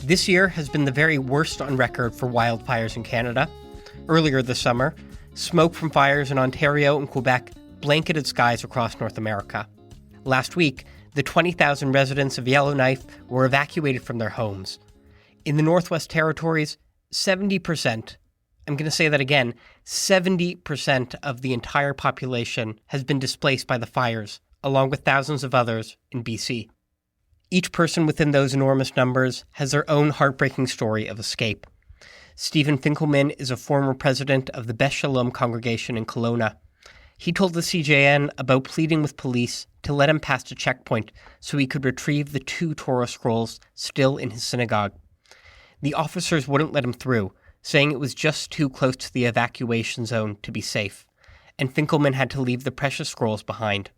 This year has been the very worst on record for wildfires in Canada. Earlier this summer, smoke from fires in Ontario and Quebec blanketed skies across North America. Last week, the 20,000 residents of Yellowknife were evacuated from their homes. In the Northwest Territories, 70%, I'm going to say that again, 70% of the entire population has been displaced by the fires, along with thousands of others in BC. Each person within those enormous numbers has their own heartbreaking story of escape. Stephen Finkelman is a former president of the Beth Shalom congregation in Kelowna. He told the CJN about pleading with police to let him past a checkpoint so he could retrieve the 2 Torah scrolls still in his synagogue. The officers wouldn't let him through, saying it was just too close to the evacuation zone to be safe, and Finkelman had to leave the precious scrolls behind.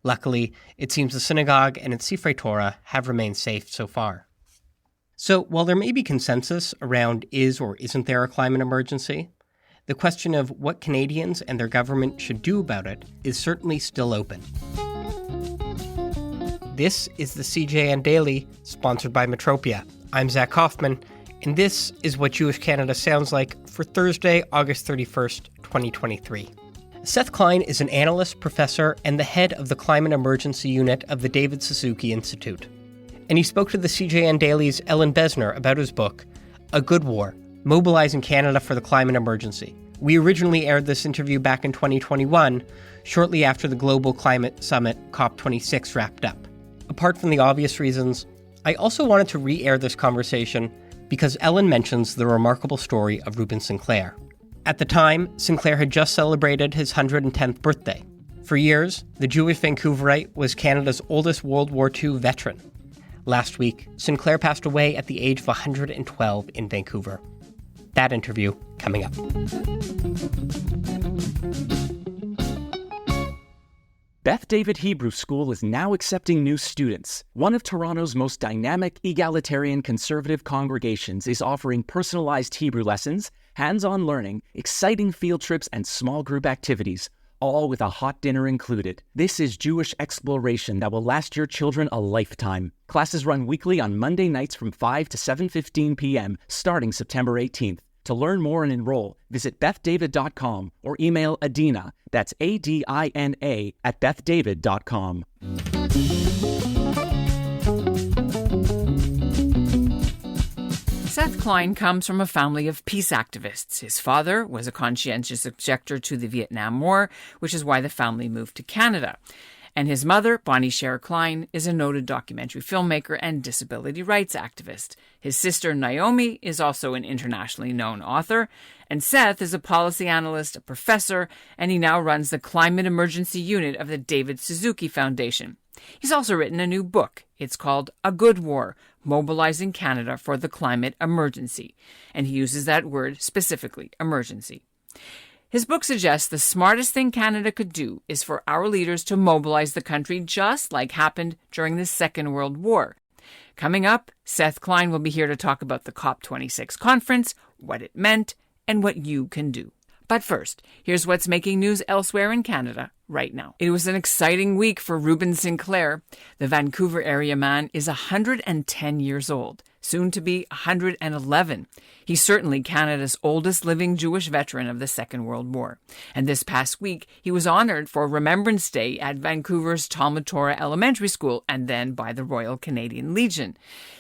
Luckily, it seems the synagogue and its Sifrei Torah have remained safe so far. So, while there may be consensus around is or isn't there a climate emergency, the question of what Canadians and their government should do about it is certainly still open. This is the CJN Daily, sponsored by Metropia. I'm Zach Kaufman, and this is what Jewish Canada sounds like for Thursday, August 31st, 2023. Seth Klein is an analyst, professor, and the head of the Climate Emergency Unit of the David Suzuki Institute. And he spoke to the CJN Daily's Ellen Besner about his book, A Good War, Mobilizing Canada for the Climate Emergency. We originally aired this interview back in 2021, shortly after the Global Climate Summit COP26 wrapped up. Apart from the obvious reasons, I also wanted to re-air this conversation because Ellen mentions the remarkable story of Reuben Sinclair. At the time, Sinclair had just celebrated his 110th birthday. For years, the Jewish Vancouverite was Canada's oldest World War II veteran. Last week, Sinclair passed away at the age of 112 in Vancouver. That interview coming up. Beth David Hebrew School is now accepting new students. One of Toronto's most dynamic, egalitarian, conservative congregations is offering personalized Hebrew lessons, hands-on learning, exciting field trips, and small group activities, all with a hot dinner included. This is Jewish exploration that will last your children a lifetime. Classes run weekly on Monday nights from 5 to 7:15 p.m., starting September 18th. To learn more and enroll, visit bethdavid.com or email Adina, that's ADINA, at bethdavid.com. Seth Klein comes from a family of peace activists. His father was a conscientious objector to the Vietnam War, which is why the family moved to Canada. And his mother, Bonnie Scher Klein, is a noted documentary filmmaker and disability rights activist. His sister, Naomi, is also an internationally known author. And Seth is a policy analyst, a professor, and he now runs the Climate Emergency Unit of the David Suzuki Foundation. He's also written a new book. It's called A Good War, Mobilizing Canada for the Climate Emergency. And he uses that word specifically, emergency. His book suggests the smartest thing Canada could do is for our leaders to mobilize the country just like happened during the Second World War. Coming up, Seth Klein will be here to talk about the COP26 conference, what it meant, and what you can do. But first, here's what's making news elsewhere in Canada right now. It was an exciting week for Reuben Sinclair. The Vancouver area man is 110 years old, soon to be 111. He's certainly Canada's oldest living Jewish veteran of the Second World War. And this past week, he was honored for Remembrance Day at Vancouver's Talmud Torah Elementary School and then by the Royal Canadian Legion.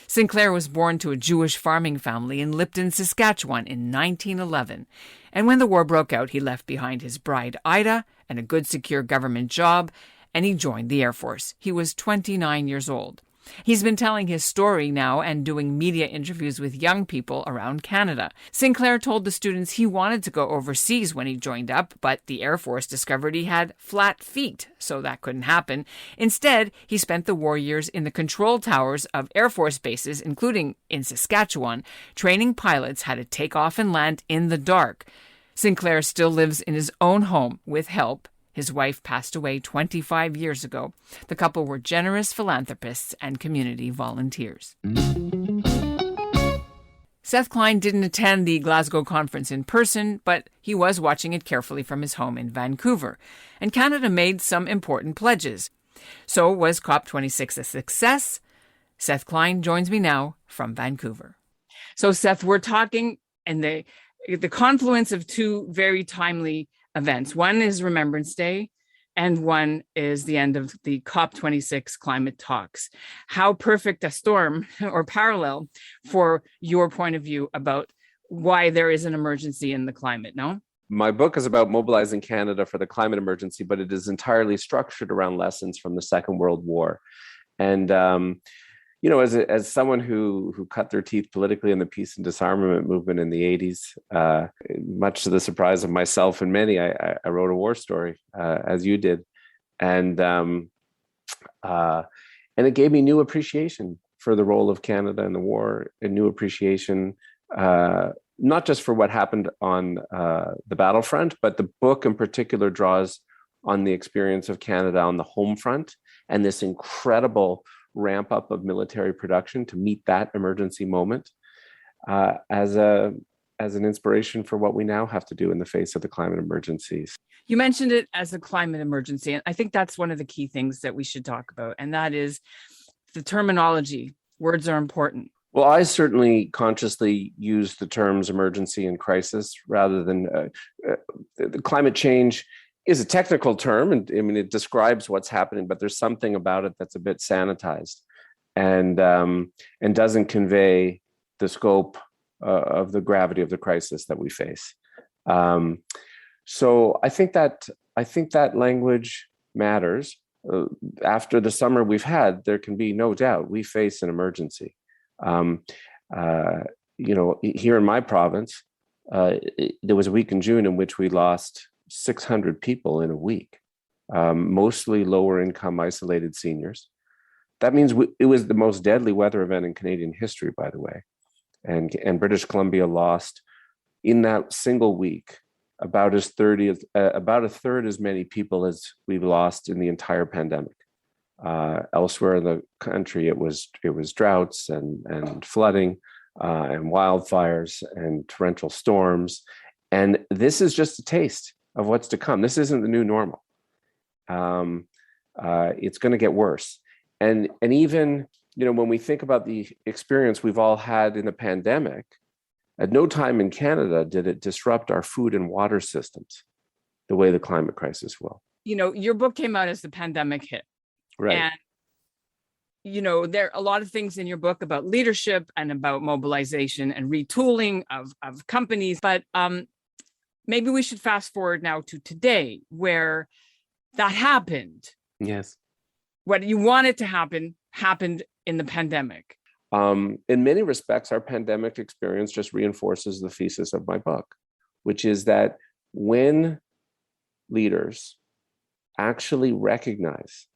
Sinclair was born to a Jewish farming family in Lipton, Saskatchewan in 1911. And when the war broke out, he left behind his bride, Ida, and a good secure government job, and he joined the Air Force. He was 29 years old. He's been telling his story now and doing media interviews with young people around Canada. Sinclair told the students he wanted to go overseas when he joined up, but the Air Force discovered he had flat feet, so that couldn't happen. Instead, he spent the war years in the control towers of Air Force bases, including in Saskatchewan, training pilots how to take off and land in the dark. Sinclair still lives in his own home with help. His wife passed away 25 years ago. The couple were generous philanthropists and community volunteers. Seth Klein didn't attend the Glasgow conference in person, but he was watching it carefully from his home in Vancouver. And Canada made some important pledges. So was COP26 a success? Seth Klein joins me now from Vancouver. So, Seth, we're talking and the confluence of two very timely events. One is Remembrance Day, and one is the end of the COP26 climate talks. How perfect a storm or parallel for your point of view about why there is an emergency in the climate, no? My book is about mobilizing Canada for the climate emergency, but it is entirely structured around lessons from the Second World War. And as someone who cut their teeth politically in the peace and disarmament movement in the 80s, much to the surprise of myself and many, I wrote a war story, as you did. And it gave me new appreciation for the role of Canada in the war, a new appreciation, not just for what happened on the battlefront, but the book in particular draws on the experience of Canada on the home front and this incredible ramp up of military production to meet that emergency moment as an inspiration for what we now have to do in the face of the climate emergencies. You mentioned it as a climate emergency, and I think that's one of the key things that we should talk about, and that is the terminology. Words are important. Well, I certainly consciously use the terms emergency and crisis rather than the climate change is a technical term, and I mean it describes what's happening, but there's something about it that's a bit sanitized and doesn't convey the scope of the gravity of the crisis that we face. So I think that language matters. After the summer we've had, there can be no doubt we face an emergency. Here in my province, there was a week in June in which we lost 600 people in a week, mostly lower income isolated seniors. That means it was the most deadly weather event in Canadian history, by the way. And British Columbia lost in that single week about a third as many people as we've lost in the entire pandemic. Elsewhere in the country, it was droughts and flooding and wildfires and torrential storms. And this is just a taste of what's to come. This isn't the new normal. It's going to get worse. And even, when we think about the experience we've all had in the pandemic, at no time in Canada did it disrupt our food and water systems the way the climate crisis will. Your book came out as the pandemic hit. Right. And, there are a lot of things in your book about leadership and about mobilization and retooling of companies. But maybe we should fast forward now to today where that happened. Yes. What you wanted to happen happened in the pandemic. In many respects, our pandemic experience just reinforces the thesis of my book, which is that when leaders actually recognize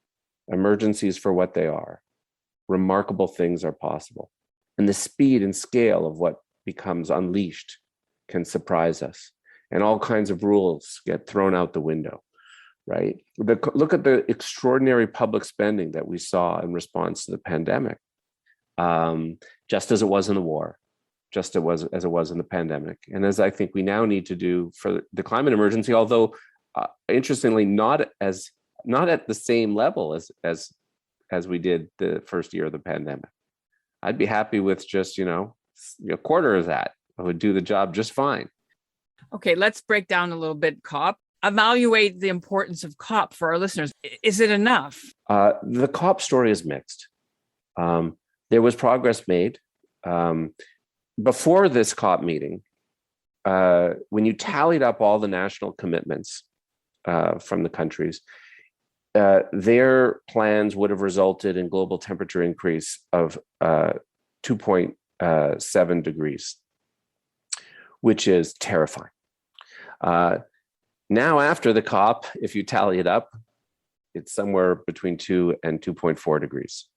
emergencies for what they are, remarkable things are possible. And the speed and scale of what becomes unleashed can surprise us. And all kinds of rules get thrown out the window, right? Look at the extraordinary public spending that we saw in response to the pandemic, just as it was in the war, just as it was in the pandemic. And as I think we now need to do for the climate emergency, although interestingly, not at the same level as we did the first year of the pandemic. I'd be happy with just, a quarter of that. I would do the job just fine. Okay, let's break down a little bit COP. Evaluate the importance of COP for our listeners. Is it enough? The COP story is mixed. There was progress made. Before this COP meeting, when you tallied up all the national commitments from the countries, their plans would have resulted in global temperature increase of 2.7 degrees, which is terrifying. Now, after the COP, if you tally it up, it's somewhere between 2 and 2.4 degrees.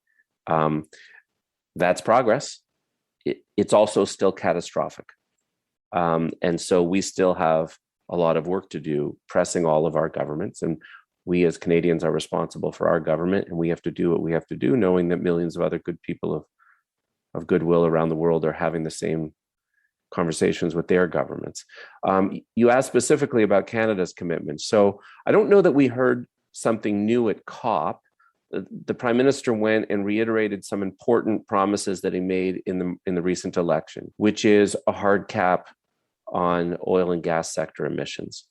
That's progress. It's also still catastrophic. And so we still have a lot of work to do, pressing all of our governments. And we as Canadians are responsible for our government, and we have to do what we have to do, knowing that millions of other good people of goodwill around the world are having the same conversations with their governments. You asked specifically about Canada's commitment. So I don't know that we heard something new at COP, the prime minister went and reiterated some important promises that he made in the recent election, which is a hard cap on oil and gas sector emissions.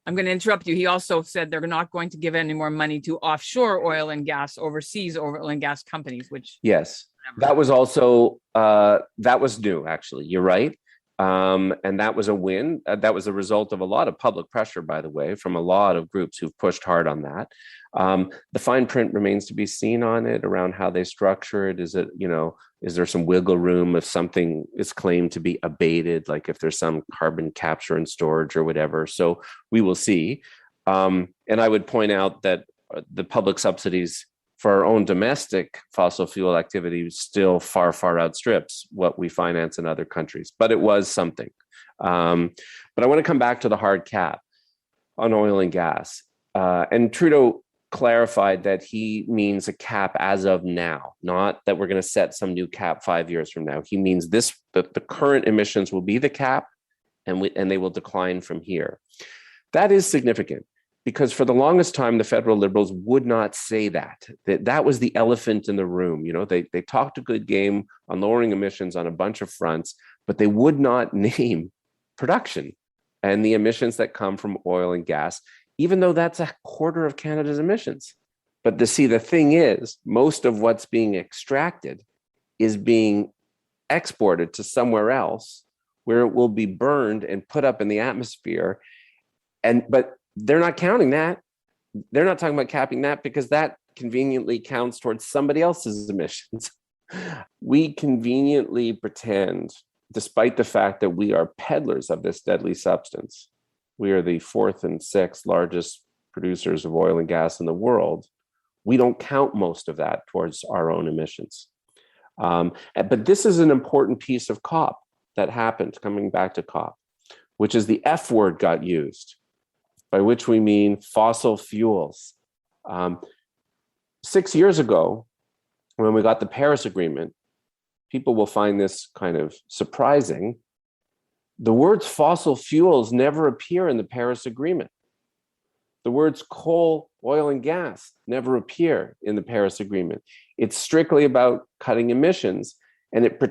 I'm going to interrupt you. He also said they're not going to give any more money to offshore oil and gas, overseas oil and gas companies, which... Yes, that was also, that was new, actually. You're right. And that was a win. That was a result of a lot of public pressure, by the way, from a lot of groups who've pushed hard on that. The fine print remains to be seen on it around how they structure it. Is it, is there some wiggle room if something is claimed to be abated, like if there's some carbon capture and storage or whatever? So we will see. And I would point out that the public subsidies for our own domestic fossil fuel activity still far, far outstrips what we finance in other countries. But it was something. But I want to come back to the hard cap on oil and gas. And Trudeau clarified that he means a cap as of now, not that we're going to set some new cap 5 years from now. He means the current emissions will be the cap, and they will decline from here. That is significant, because for the longest time, the federal Liberals would not say that. That was the elephant in the room. They talked a good game on lowering emissions on a bunch of fronts, but they would not name production and the emissions that come from oil and gas, even though that's a quarter of Canada's emissions. But the thing is, most of what's being extracted is being exported to somewhere else where it will be burned and put up in the atmosphere. But they're not counting that. They're not talking about capping that, because that conveniently counts towards somebody else's emissions. We conveniently pretend, despite the fact that we are peddlers of this deadly substance, we are the fourth and sixth largest producers of oil and gas in the world. We don't count most of that towards our own emissions. But this is an important piece of COP that happened, coming back to COP, which is the F word got used, by which we mean fossil fuels. 6 years ago, when we got the Paris Agreement, people will find this kind of surprising. The words fossil fuels never appear in the Paris Agreement. The words coal, oil, and gas never appear in the Paris Agreement. It's strictly about cutting emissions, and it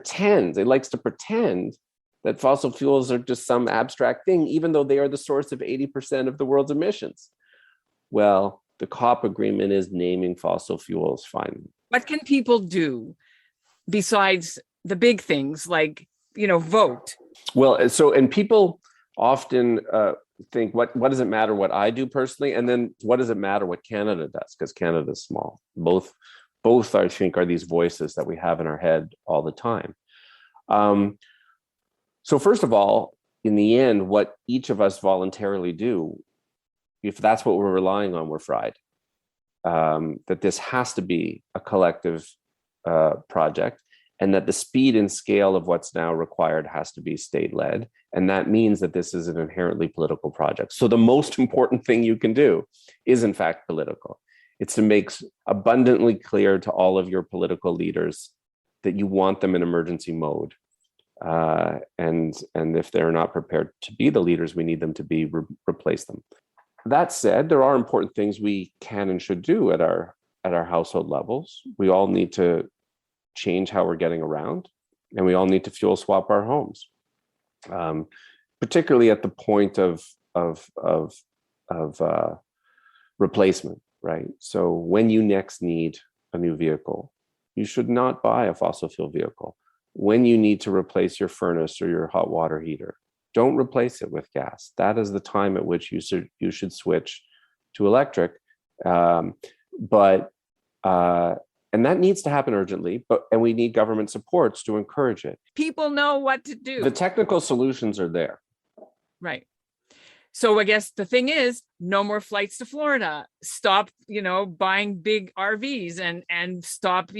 likes to pretend that fossil fuels are just some abstract thing, even though they are the source of 80% of the world's emissions. Well, the COP agreement is naming fossil fuels finally. What can people do besides the big things like, vote? Well, and people often think, what does it matter what I do personally? And then what does it matter what Canada does? Because Canada is small. Both, I think, are these voices that we have in our head all the time. So first of all, in the end, what each of us voluntarily do, if that's what we're relying on, we're fried. That this has to be a collective project, and that the speed and scale of what's now required has to be state-led. And that means that this is an inherently political project. So the most important thing you can do is, in fact, political. It's to make abundantly clear to all of your political leaders that you want them in emergency mode. And if they're not prepared to be the leaders we need them to be, replace them. That said, there are important things we can and should do at our household levels. We all need to change how we're getting around, and we all need to fuel swap our homes, particularly at the point of replacement. Right. So when you next need a new vehicle, you should not buy a fossil fuel vehicle. When you need to replace your furnace or your hot water heater, don't replace it with gas. That is the time at which you should switch to electric. And that needs to happen urgently, and we need government supports to encourage it. People know what to do. The technical solutions are there. Right. So I guess the thing is, no more flights to Florida. Stop, buying big RVs and stop,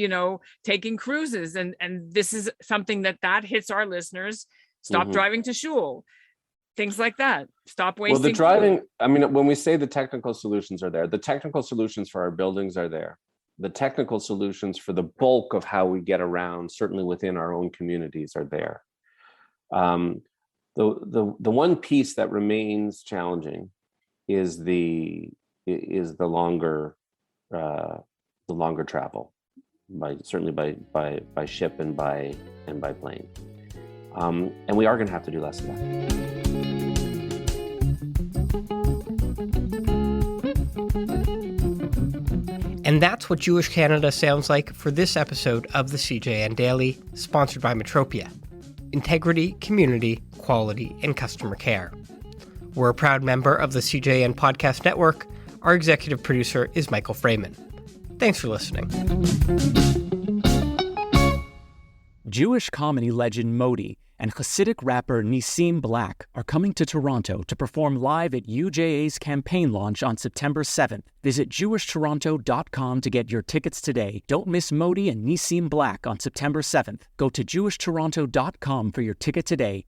taking cruises. And this is something that hits our listeners. Stop driving to shul. Things like that. Stop wasting. Well, the driving, when we say the technical solutions are there, the technical solutions for our buildings are there. The technical solutions for the bulk of how we get around, certainly within our own communities, are there. The one piece that remains challenging is the longer the longer travel, certainly by ship and by plane. And we are going to have to do less of that. And that's what Jewish Canada sounds like for this episode of the CJN Daily, sponsored by Metropia. Integrity, community, quality, and customer care. We're a proud member of the CJN Podcast Network. Our executive producer is Michael Freeman. Thanks for listening. Jewish comedy legend Modi and Hasidic rapper Nissim Black are coming to Toronto to perform live at UJA's campaign launch on September 7th. Visit jewishtoronto.com to get your tickets today. Don't miss Modi and Nissim Black on September 7th. Go to jewishtoronto.com for your ticket today.